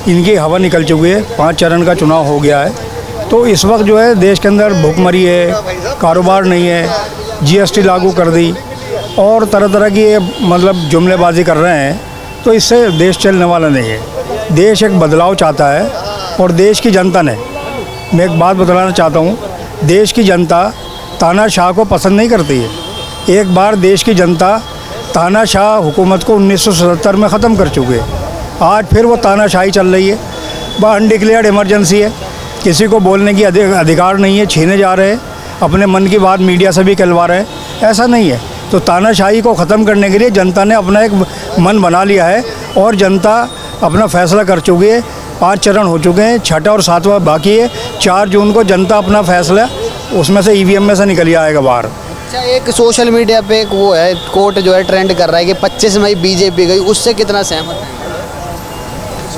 इनकी हवा निकल चुकी है, 5 चरण का चुनाव हो गया है। तो इस वक्त जो है देश के अंदर भुखमरी है, कारोबार नहीं है, GST लागू कर दी और तरह तरह की ये मतलब जुमलेबाजी कर रहे हैं। तो इससे देश चलने वाला नहीं है। देश एक बदलाव चाहता है और देश की जनता ने, मैं एक बात बतलाना चाहता हूँ, देश की जनता तानाशाह को पसंद नहीं करती है। एक बार देश की जनता तानाशाह हुकूमत को 1977 में ख़त्म कर चुकी है। आज फिर वो तानाशाही चल रही है। वह अनडिक्लेयर्ड इमरजेंसी है, किसी को बोलने की अधिकार नहीं है, छीने जा रहे हैं, अपने मन की बात मीडिया से भी कहलवा रहे हैं। ऐसा नहीं है। तो तानाशाही को ख़त्म करने के लिए जनता ने अपना एक मन बना लिया है और जनता अपना फैसला कर चुकी है। 5 चरण हो चुके हैं, 6वां और 7वां बाकी है। 4 जून को जनता अपना फैसला उसमें से EVM में से निकल आएगा बाहर। अच्छा, एक सोशल मीडिया पे एक वो है कोट जो है ट्रेंड कर रहा है कि 25 मई BJP गई, उससे कितना सहमत है?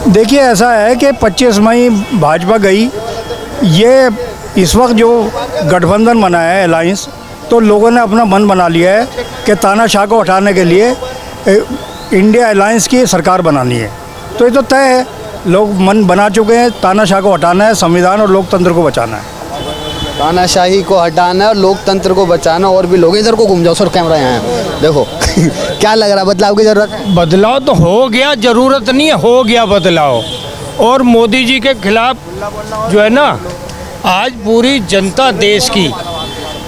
देखिए, ऐसा है कि 25 मई भाजपा गई, ये इस वक्त जो गठबंधन बना है अलायंस, तो लोगों ने अपना मन बना लिया है कि तानाशाह को हटाने के लिए इंडिया अलायंस की सरकार बनानी है। तो ये तो तय है, लोग मन बना चुके हैं, तानाशाह को हटाना है, संविधान और लोकतंत्र को बचाना है। तानाशाही को हटाना है और लोकतंत्र को बचाना। और भी लोग इधर को घूम जाओ सर, कैमरा यहाँ है, देखो क्या लग रहा है, बदलाव की ज़रूरत है? बदलाव तो हो गया, ज़रूरत नहीं है, हो गया बदलाव। और मोदी जी के खिलाफ जो है ना, आज पूरी जनता देश की,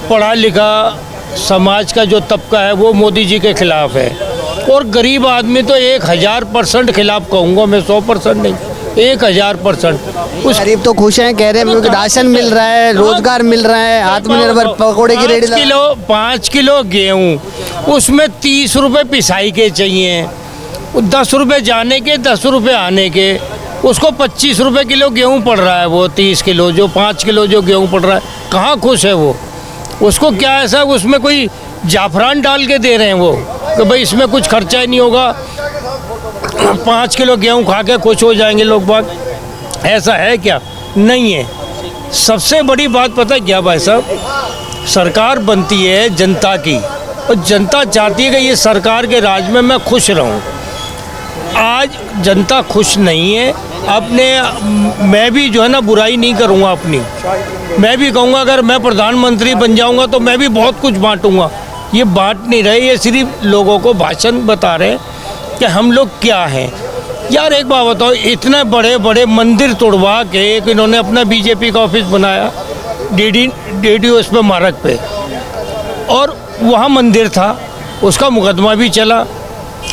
पढ़ा लिखा समाज का जो तबका है वो मोदी जी के खिलाफ है। और गरीब आदमी तो 1000% खिलाफ कहूँगा मैं, 100% नहीं, 1000%। उस गरीब तो खुश हैं, कह रहे हैं राशन मिल रहा है, रोजगार मिल रहा है, आत्मनिर्भर पकौड़े की रेडी। 5 किलो गेहूँ, उसमें 30 रुपये पिसाई के चाहिए, 10 रुपये जाने के, 10 रुपये आने के। उसको 25 रुपये किलो गेहूँ पड़ रहा है, वो 30 किलो जो 5 किलो जो गेहूँ पड़ रहा है, कहाँ खुश है वो? उसको क्या ऐसा, उसमें कोई जाफरान डाल के दे रहे हैं वो कि भाई इसमें कुछ खर्चा ही नहीं होगा, 5 किलो गेहूँ खा के खुश हो जाएंगे लोग बाग? ऐसा है क्या? नहीं है। सबसे बड़ी बात पता है क्या भाई साहब, सरकार बनती है जनता की और जनता चाहती है कि ये सरकार के राज में मैं खुश रहूं। आज जनता खुश नहीं है। मैं भी जो है ना बुराई नहीं करूंगा अपनी, मैं भी कहूँगा अगर मैं प्रधानमंत्री बन जाऊंगा तो मैं भी बहुत कुछ बांटूंगा। ये बांट नहीं रहे, ये सिर्फ लोगों को भाषण बता रहे हैं कि हम लोग क्या हैं। यार एक बात बताओ, इतने बड़े बड़े मंदिर तोड़वा के एक इन्होंने अपना BJP का ऑफिस बनाया DDOS पे मार्ग पे, और वहाँ मंदिर था, उसका मुकदमा भी चला।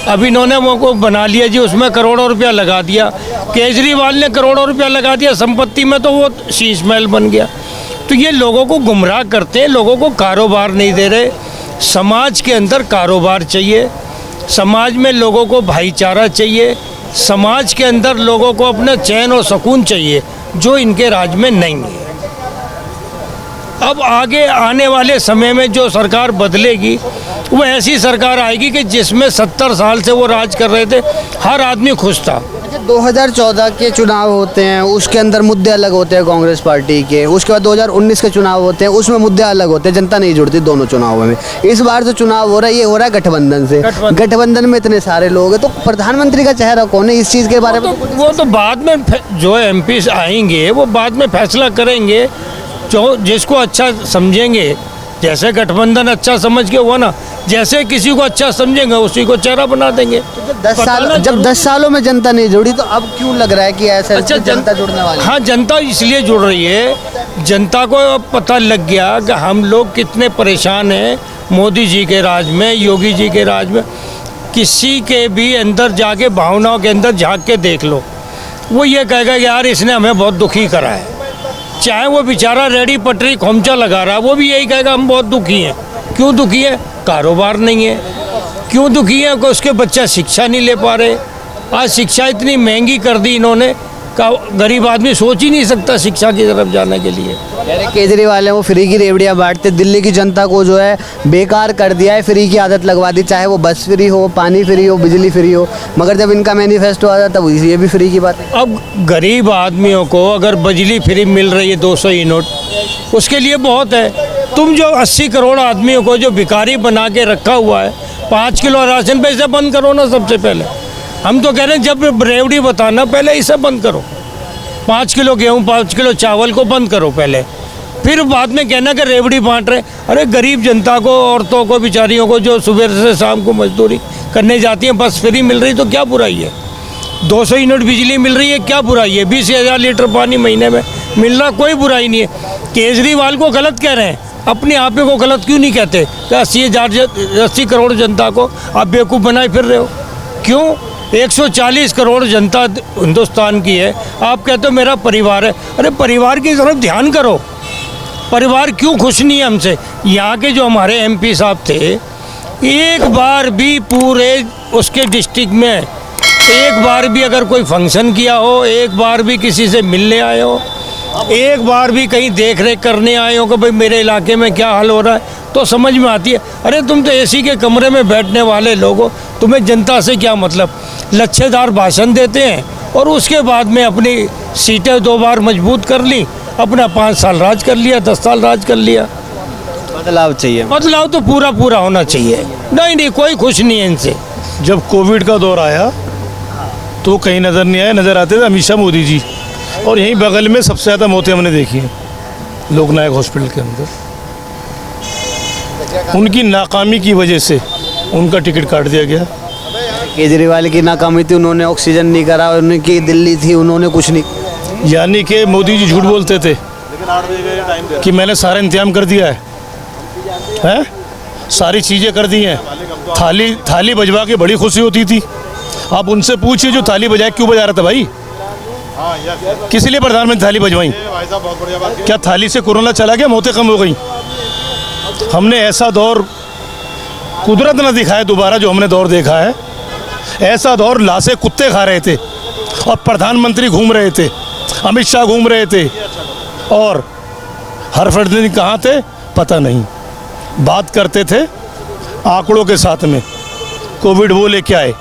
अब इन्होंने वो बना लिया जी, उसमें करोड़ों रुपया लगा दिया। केजरीवाल ने करोड़ों रुपया लगा दिया संपत्ति में, तो वो शीश महल बन गया। तो ये लोगों को गुमराह करते हैं, लोगों को कारोबार नहीं दे रहे। समाज के अंदर कारोबार चाहिए, समाज में लोगों को भाईचारा चाहिए, समाज के अंदर लोगों को अपना चैन और सुकून चाहिए, जो इनके राज में नहीं है। अब आगे आने वाले समय में जो सरकार बदलेगी वो ऐसी सरकार आएगी कि जिसमें 70 साल से वो राज कर रहे थे, हर आदमी खुश था। 2014 के चुनाव होते हैं, उसके अंदर मुद्दे अलग होते हैं कांग्रेस पार्टी के। उसके बाद 2019 के चुनाव होते हैं, उसमें मुद्दे अलग होते हैं, जनता नहीं जुड़ती दोनों चुनावों में। इस बार जो चुनाव हो रहा है ये हो रहा है गठबंधन से। गठबंधन में इतने सारे लोग हैं, तो प्रधानमंत्री का चेहरा कौन है इस चीज़ के बारे में? वो तो बाद में जो MP आएंगे वो बाद में फैसला करेंगे, जो जिसको अच्छा समझेंगे। जैसे गठबंधन अच्छा समझ के हुआ ना, जैसे किसी को अच्छा समझेंगे उसी को चेहरा बना देंगे। जब 10 सालों में जनता नहीं जुड़ी, तो अब क्यों लग रहा है कि ऐसा अच्छा जनता जुड़ने वाली? हाँ, जनता इसलिए जुड़ रही है, जनता को अब पता लग गया कि हम लोग कितने परेशान हैं मोदी जी के राज में, योगी जी के राज में। किसी के भी अंदर जाके भावनाओं के अंदर झांक के देख लो, वो ये कहेगा यार इसने हमें बहुत दुखी करा है। चाहे वो बेचारा रेडी पटरी खोमचा लगा रहा है, वो भी यही कहेगा हम बहुत दुखी हैं। क्यों दुखी है? कारोबार नहीं है। क्यों दुखी है? कि उसके बच्चा शिक्षा नहीं ले पा रहे। आज शिक्षा इतनी महंगी कर दी इन्होंने का गरीब आदमी सोच ही नहीं सकता शिक्षा की तरफ जाने के लिए। केजरीवाल है वो फ्री की रेवड़ियाँ बांटते, दिल्ली की जनता को जो है बेकार कर दिया है, फ्री की आदत लगवा दी, चाहे वो बस फ्री हो, पानी फ्री हो, बिजली फ्री हो। मगर जब इनका मैनिफेस्टो आ जाता तब ये भी फ्री की बात है। अब गरीब आदमियों को अगर बिजली फ्री मिल रही है 200 यूनिट, उसके लिए बहुत है। तुम जो 80 करोड़ आदमियों को जो भिखारी बना के रखा हुआ है, 5 किलो राशन पैसे बंद करो ना सबसे पहले। हम तो कह रहे हैं जब रेवड़ी बताना पहले इसे बंद करो, 5 किलो गेहूँ 5 किलो चावल को बंद करो पहले, फिर बाद में कहना कि रेवड़ी बांट रहे। अरे गरीब जनता को, औरतों को, बेचारियों को जो सुबह से शाम को मजदूरी करने जाती हैं, बस फ्री मिल रही तो क्या बुराई है? 200 यूनिट बिजली मिल रही है, क्या बुराई है? 20,000 लीटर पानी महीने में मिल रहा, कोई बुराई नहीं है। केजरीवाल को गलत कह रहे हैं, अपने आप को गलत क्यों नहीं कहते? 80 करोड़ जनता को आप बेवकूफ़ बनाए फिर रहे हो। क्यों? 140 करोड़ जनता हिंदुस्तान की है, आप कहते हो मेरा परिवार है। अरे परिवार की तरफ ध्यान करो। परिवार क्यों खुश नहीं है हमसे? यहाँ के जो हमारे MP साहब थे, एक बार भी पूरे उसके डिस्ट्रिक्ट में एक बार भी अगर कोई फंक्शन किया हो, एक बार भी किसी से मिलने आए हो, एक बार भी कहीं देख रेख करने आए हो कि भाई मेरे इलाके में क्या हाल हो रहा है, तो समझ में आती है। अरे तुम तो AC के कमरे में बैठने वाले लोग हो, तुम्हें जनता से क्या मतलब? लच्छेदार भाषण देते हैं और उसके बाद में अपनी सीटें 2 बार मजबूत कर ली, अपना 5 साल राज कर लिया, 10 साल राज कर लिया। बदलाव चाहिए। बदलाव तो पूरा पूरा होना चाहिए। नहीं कोई खुश नहीं है इनसे। जब कोविड का दौर आया तो कहीं नज़र नहीं आया, नज़र आते थे अमित शाह मोदी जी। और यहीं बगल में सबसे ज़्यादा मौतें हमने देखी हैं लोकनायक हॉस्पिटल के अंदर। उनकी नाकामी की वजह से उनका टिकट काट दिया गया। केजरीवाल की नाकामी थी, उन्होंने ऑक्सीजन नहीं करा, उनकी दिल्ली थी, उन्होंने कुछ नहीं। यानी कि मोदी जी झूठ बोलते थे कि मैंने सारा इंतजाम कर दिया है, सारी चीज़ें कर दी हैं। थाली बजवा के बड़ी खुशी होती थी। आप उनसे पूछिए जो थाली बजाए क्यों बजा रहा था भाई? किस लिए प्रधानमंत्री थाली बजवाई? क्या थाली से कोरोना चला गया, मौतें कम हो गई? हमने ऐसा दौर कुदरत न दिखाया दोबारा जो हमने दौर देखा है। ऐसा दौर लाशें कुत्ते खा रहे थे और प्रधानमंत्री घूम रहे थे, अमित शाह घूम रहे थे और हर्षवर्धन कहाँ थे पता नहीं। बात करते थे आंकड़ों के साथ में। कोविड वो लेके आए,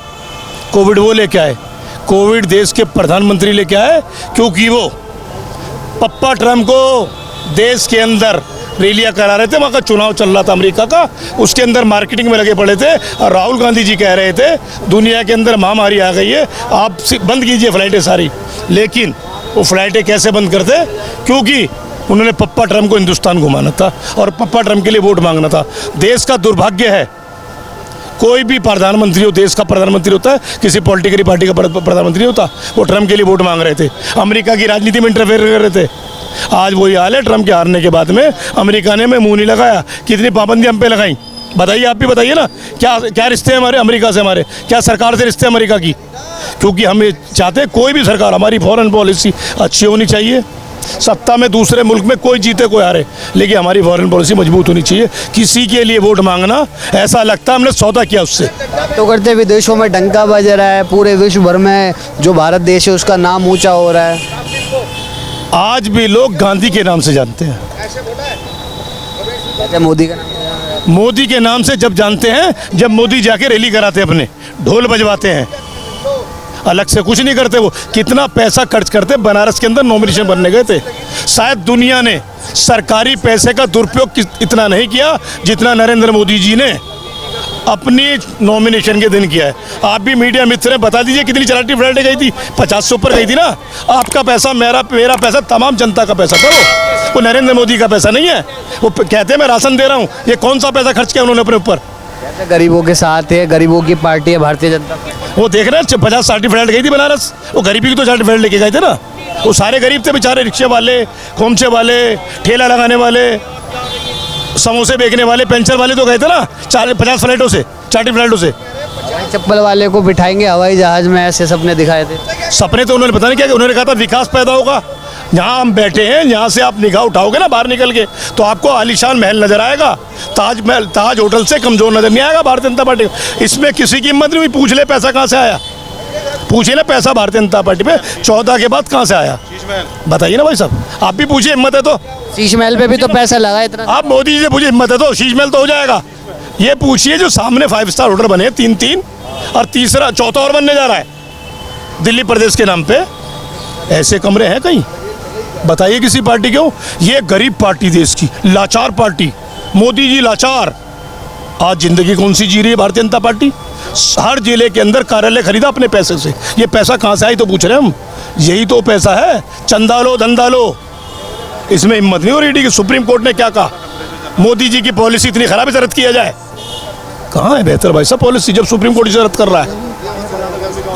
कोविड वो लेके आए, कोविड देश के प्रधानमंत्री लेके आए, क्योंकि वो पप्पा ट्रम्प को देश के अंदर रैलियां करा रहे थे। वहाँ का चुनाव चल रहा था अमेरिका का, उसके अंदर मार्केटिंग में लगे पड़े थे। और राहुल गांधी जी कह रहे थे दुनिया के अंदर महामारी आ गई है, आप बंद कीजिए फ्लाइटें सारी। लेकिन वो फ्लाइटें कैसे बंद करते? क्योंकि उन्होंने पप्पा ट्रम्प को हिंदुस्तान घुमाना था और पप्पा ट्रम्प के लिए वोट मांगना था। देश का दुर्भाग्य है, कोई भी प्रधानमंत्री हो, देश का प्रधानमंत्री होता है, किसी पॉलिटिकल पार्टी का प्रधानमंत्री होता। वो ट्रम्प के लिए वोट मांग रहे थे, अमेरिका की राजनीति में इंटरफेयर कर रहे थे। आज वही हाल है। ट्रम्प के हारने के बाद में अमेरिका ने में मुंह नहीं लगाया। कितनी पाबंदी हम पे लगाई बताइए, आप भी बताइए ना। क्या रिश्ते हैं हमारे अमेरिका से, हमारे क्या सरकार से रिश्ते अमेरिका की? क्योंकि हम ये चाहते हैं कोई भी सरकार, हमारी फॉरेन पॉलिसी अच्छी होनी चाहिए। सत्ता में दूसरे मुल्क में कोई जीते कोई हारे, लेकिन हमारी फॉरेन पॉलिसी मजबूत होनी चाहिए। किसी के लिए वोट मांगना ऐसा लगता है हमने सौदा किया उससे। तो करते विदेशों में डंका बज रहा है, पूरे विश्व भर में जो भारत देश है उसका नाम ऊंचा हो रहा है। आज भी लोग गांधी के नाम से जानते हैं। मोदी का नाम? मोदी के नाम से जब जानते हैं जब मोदी जाके रैली कराते हैं, अपने ढोल बजवाते हैं, अलग से कुछ नहीं करते। वो कितना पैसा खर्च करते, बनारस के अंदर नॉमिनेशन बनने गए थे। शायद दुनिया ने सरकारी पैसे का दुरुपयोग इतना नहीं किया जितना नरेंद्र मोदी जी ने अपनी नॉमिनेशन के दिन किया है। आप भी मीडिया मित्र हैं, बता दीजिए कितनी चैरिटी फ्लाइटें गई थी? 50 से ऊपर गई थी ना। आपका पैसा, मेरा पैसा, तमाम जनता का पैसा था। वो नरेंद्र मोदी का पैसा नहीं है। वो कहते हैं मैं राशन दे रहा हूँ, ये कौन सा पैसा खर्च किया उन्होंने अपने ऊपर? गरीबों के साथ है, गरीबों की पार्टी है भारतीय जनता पार्टी। वो देख रहे हैं 50-60 फ्लाइट गई थी बनारस, वो गरीबी की तो 60 फ्लाइट लेके गए थे ना। वो सारे गरीब थे बेचारे, रिक्शे वाले, खोमचे वाले, ठेला लगाने वाले, समोसे बेचने वाले, पेंचर वाले तो गए थे ना 50 फ्लाइटों से, 60 फ्लाइटों से। चप्पल वाले को बिठाएंगे हवाई जहाज में, ऐसे सपने दिखाए थे। सपने तो उन्होंने पता नहीं क्या, उन्होंने कहा था विकास पैदा होगा। यहाँ हम बैठे हैं, यहाँ से आप निगाह उठाओगे ना बाहर निकल के, तो आपको आलीशान महल नजर आएगा। ताज होटल से कमजोर नजर नहीं आएगा भारतीय जनता पार्टी। इसमें किसी की हिम्मत नहीं हुई। पूछ ले पैसा कहाँ से आया, पूछिए ना पैसा भारतीय जनता पार्टी पे 14 के बाद कहाँ से आया, बताइए ना भाई साहब। आप भी पूछिए, हिम्मत है तो। शीश महल पे भी तो पैसा लगा इतना। आप मोदी जी से पूछिए, हिम्मत है तो शीश महल तो हो जाएगा। ये पूछिए जो सामने 5 स्टार होटल बने 3 और तीसरा चौथा और बनने जा रहा है दिल्ली प्रदेश के नाम पे, ऐसे कमरे हैं कहीं? बताइए किसी पार्टी के हो? ये गरीब पार्टी, देश की लाचार पार्टी, मोदी जी लाचार। आज जिंदगी कौन सी जी रही है भारतीय जनता पार्टी? हर जिले के अंदर कार्यालय खरीदा अपने पैसे से। ये पैसा कहाँ से आई तो पूछ रहे हैं हम। यही तो पैसा है, चंदा लो धंधा लो। इसमें हिम्मत नहीं हो रही कि सुप्रीम कोर्ट ने क्या कहा, मोदी जी की पॉलिसी इतनी खराब है रद्द किया जाए। कहाँ है बेहतर भाई साहब पॉलिसी जब सुप्रीम कोर्ट इसे रद्द कर रहा है?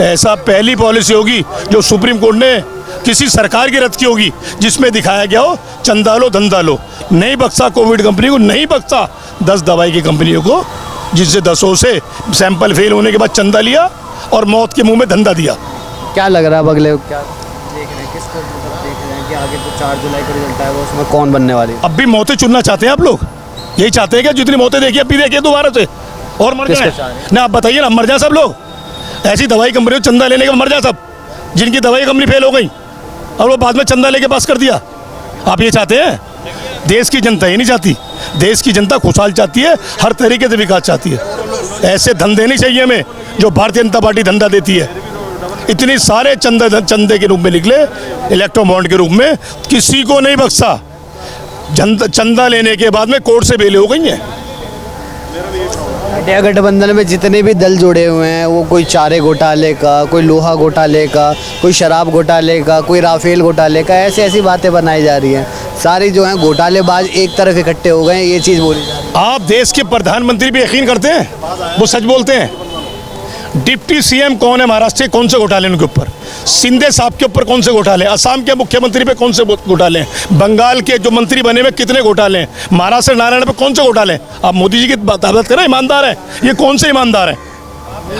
ऐसा पहली पॉलिसी होगी जो सुप्रीम कोर्ट ने किसी सरकार की रद्द की होगी, जिसमें दिखाया गया हो चंदा लो धंधा लो। नहीं बख्शा कोविड कंपनी को, नहीं बख्शा 10 दवाई की कंपनियों को, जिससे 10 से सैंपल फेल होने के बाद चंदा लिया और मौत के मुंह में धंधा दिया। क्या लग रहा है अगले, क्या देख रहे हैं, किसको देख रहे हैं कि आगे तो 4 जुलाई का रिजल्ट आएगा, उसमें कौन बनने वाली? अब भी मौतें चुनना चाहते हैं आप लोग? यही चाहते हैं क्या? जितनी मौतें देखी अब भी देखिए दोबारा से और मर जाए ना? आप बताइए ना, मर जाए सब लोग? ऐसी दवाई कंपनी को चंदा लेने के मर जाए सब, जिनकी दवाई कंपनी फेल हो गई और वो बाद में चंदा लेके पास कर दिया। आप ये चाहते हैं? देश की जनता ये नहीं चाहती। देश की जनता खुशहाल चाहती है, हर तरीके से विकास चाहती है। ऐसे धंधे नहीं चाहिए हमें जो भारतीय जनता पार्टी धंधा देती है। इतनी सारे चंदे के रूप में निकले, इलेक्ट्रो बॉन्ड के रूप में, किसी को नहीं बख्शा। चंदा लेने के बाद में कोर्ट से बेल हो गई है। इंडिया गठबंधन में जितने भी दल जुड़े हुए हैं, वो कोई चारे घोटाले का, कोई लोहा घोटाले का, कोई शराब घोटाले का, कोई राफेल घोटाले का, ऐसी ऐसी बातें बनाई जा रही हैं। सारी जो हैं घोटालेबाज एक तरफ इकट्ठे हो गए हैं, ये चीज़ बोली जा रही है। आप देश के प्रधानमंत्री भी यकीन करते हैं? वो सच बोलते हैं? डिप्टी सीएम कौन है महाराष्ट्र के? कौन से घोटाले उनके ऊपर? सिंधे साहब के ऊपर कौन से घोटाले? असम के मुख्यमंत्री पे कौन से घोटाले हैं? बंगाल के जो मंत्री बने हुए कितने घोटाले हैं? महाराष्ट्र नारायण पे कौन से घोटाले हैं? आप मोदी जी की बात करें, ईमानदार है ये? कौन से ईमानदार है?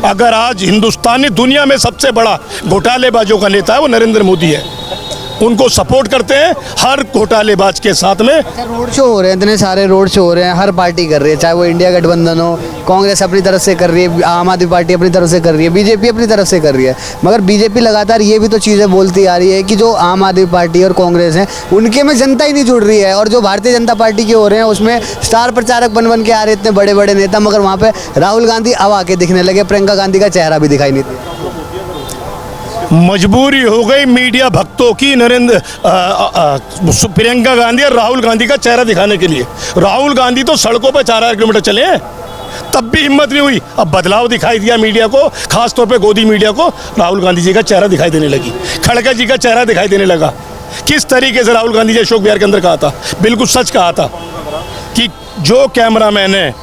अगर आज हिंदुस्तानी दुनिया में सबसे बड़ा घोटालेबाजों का नेता है वो नरेंद्र मोदी है। उनको सपोर्ट करते हैं हर घोटालेबाज के साथ में। रोड शो हो रहे हैं, इतने सारे रोड शो हो रहे हैं, हर पार्टी कर रही है, चाहे वो इंडिया गठबंधन हो, कांग्रेस अपनी तरफ से कर रही है, आम आदमी पार्टी अपनी तरफ से कर रही है, बीजेपी अपनी तरफ से कर रही है। मगर बीजेपी लगातार ये भी तो चीज़ें बोलती आ रही है कि जो आम आदमी पार्टी और कांग्रेस हैं उनके में जनता ही नहीं जुड़ रही है, और जो भारतीय जनता पार्टी के हो रहे हैं उसमें स्टार प्रचारक बन के आ रहे इतने बड़े बड़े नेता, मगर वहाँ पर राहुल गांधी अब आके दिखने लगे, प्रियंका गांधी का चेहरा भी दिखाई नहीं दिया। मजबूरी हो गई मीडिया भक्तों की प्रियंका गांधी और राहुल गांधी का चेहरा दिखाने के लिए। राहुल गांधी तो सड़कों पर 4000 किलोमीटर चले हैं, तब भी हिम्मत नहीं हुई। अब बदलाव दिखाई दिया मीडिया को, खासतौर पे गोदी मीडिया को। राहुल गांधी जी का चेहरा दिखाई देने लगी, खड़गे जी का चेहरा दिखाई देने लगा। किस तरीके से राहुल गांधी जी अशोक विहार के अंदर कहा था, बिल्कुल सच कहा था कि जो कैमरामैन है,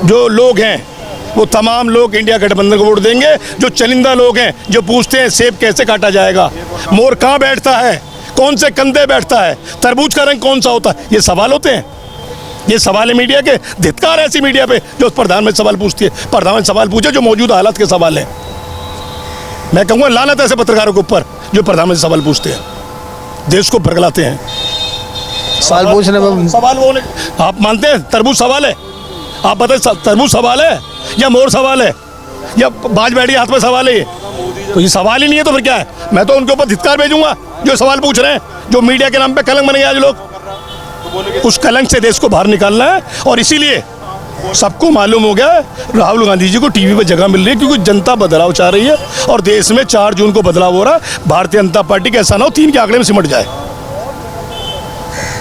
जो लोग हैं, वो तमाम लोग इंडिया गठबंधन को वोट देंगे। जो चलिंदा लोग हैं जो पूछते हैं सेब कैसे काटा जाएगा, मोर कहाँ बैठता है, कौन से कंधे बैठता है, तरबूज का रंग कौन सा होता है, ये सवाल होते हैं। ये सवाल है मीडिया के। धिक्कार है ऐसी मीडिया पे जो प्रधानमंत्री सवाल पूछती है। प्रधानमंत्री सवाल पूछे जो मौजूदा हालात के सवाल है। मैं कहूँगा लानत ऐसे पत्रकारों के ऊपर जो प्रधानमंत्री सवाल पूछते हैं, देश को भड़कलाते हैं। सवाल पूछने में सवाल वो आप मानते हैं तरबूज सवाल है? आप बताइए तरबूज सवाल है या मोर सवाल है या बाज बैठी हाथ में सवाल है? ये तो ये सवाल ही नहीं है, तो फिर क्या है? मैं तो उनके ऊपर धिक्कार भेजूंगा जो सवाल पूछ रहे हैं, जो मीडिया के नाम पे कलंक बन गए आज लोग। उस कलंक से देश को बाहर निकालना है, और इसीलिए सबको मालूम हो गया राहुल गांधी जी को टीवी पे जगह मिल रही है, क्योंकि जनता बदलाव चाह रही है और देश में 4 जून को बदलाव हो रहा है। भारतीय जनता पार्टी का ऐसा ना हो 3 के आंकड़े में सिमट जाए।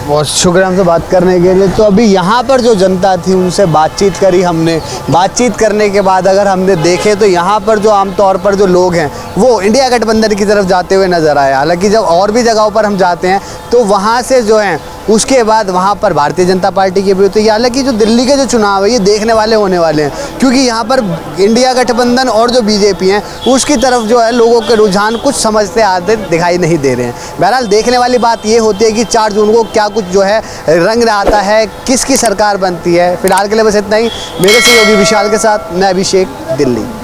बहुत शुक्रिया हमसे बात करने के लिए। तो अभी यहाँ पर जो जनता थी उनसे बातचीत करी हमने। बातचीत करने के बाद अगर हमने देखे तो यहाँ पर जो आमतौर पर जो लोग हैं वो इंडिया गठबंधन की तरफ जाते हुए नज़र आए। हालांकि जब और भी जगहों पर हम जाते हैं तो वहाँ से जो हैं उसके बाद वहाँ पर भारतीय जनता पार्टी की भी होती है। हालांकि जो दिल्ली के जो चुनाव है ये देखने वाले होने वाले हैं, क्योंकि यहाँ पर इंडिया गठबंधन और जो बीजेपी हैं उसकी तरफ जो है लोगों के रुझान कुछ समझते आते दिखाई नहीं दे रहे हैं। बहरहाल देखने वाली बात ये होती है कि 4 जून को क्या कुछ जो है रंग आता है, किसकी सरकार बनती है। फिलहाल के लिए बस इतना ही। मेरे सहयोगी विशाल के साथ मैं अभिषेक, दिल्ली।